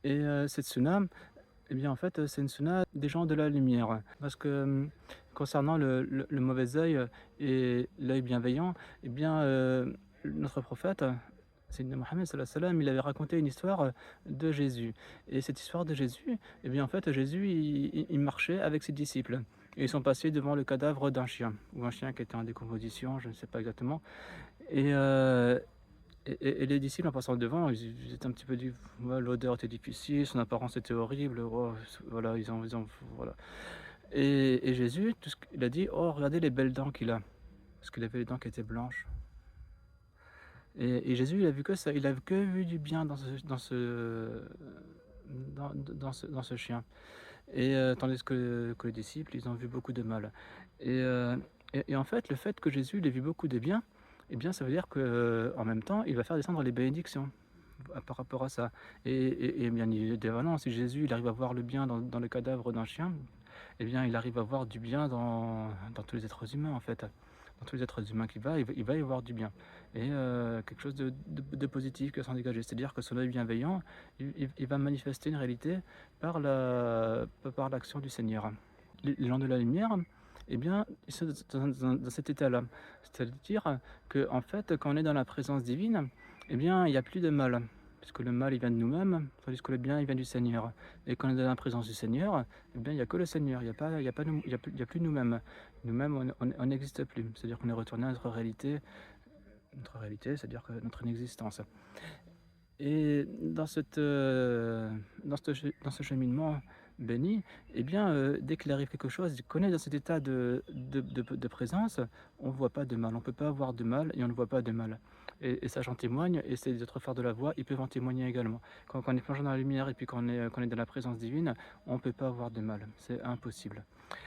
Cette sunna, eh bien, en fait, c'est une sunna des gens de la lumière. Parce que, concernant le mauvais œil, et l'œil bienveillant, eh bien, notre prophète, Sayyidina Mohammed sallallahu alayhi wa sallam, il avait raconté une histoire, de Jésus. Et cette histoire de Jésus, eh bien, en fait, Jésus, il marchait avec ses disciples et ils sont passés devant le cadavre d'un chien ou un chien qui était en décomposition, je ne sais pas exactement. Et les disciples, en passant devant, ils étaient un petit peu dit: «Ouais, l'odeur était difficile, son apparence était horrible, oh», voilà, ils ont voilà. Et Jésus, tout ce qu'il a dit: «Oh, regardez les belles dents qu'il a», parce qu'il avait les dents qui étaient blanches. Et Jésus, il a vu que ça, il a que vu du bien dans ce chien. Et tandis que les disciples, ils ont vu beaucoup de mal. Et en fait, le fait que Jésus, il ait vu beaucoup de bien, eh bien, ça veut dire que en même temps, il va faire descendre les bénédictions par rapport à ça. Et bien évidemment, si Jésus, il arrive à voir le bien dans le cadavre d'un chien, eh bien, il arrive à voir du bien dans tous les êtres humains, en fait. Dans tous les êtres humains qu'il va, il va y voir du bien. Et quelque chose de positif qui va s'en dégager. C'est-à-dire que son œil bienveillant, il va manifester une réalité par l'action du Seigneur. Les gens de la lumière, eh bien, ils sont dans cet état-là. C'est-à-dire que, en fait, quand on est dans la présence divine, eh bien, il y a plus de mal, puisque le mal, il vient de nous-mêmes, tandis que le bien, il vient du Seigneur. Et quand on est dans la présence du Seigneur, eh bien, il y a que le Seigneur, il y a plus nous-mêmes. Nous-mêmes, on n'existe plus. C'est-à-dire qu'on est retourné à notre réalité, c'est-à-dire que notre inexistence. Et dans ce cheminement béni, eh bien, dès qu'il arrive quelque chose, qu'on est dans cet état de présence, on ne voit pas de mal. On ne peut pas avoir de mal et on ne voit pas de mal. Et ça, j'en témoigne, et ces autres frères de la voix, ils peuvent en témoigner également. Quand on est plongé dans la lumière et puis qu'on est dans la présence divine, on ne peut pas avoir de mal. C'est impossible.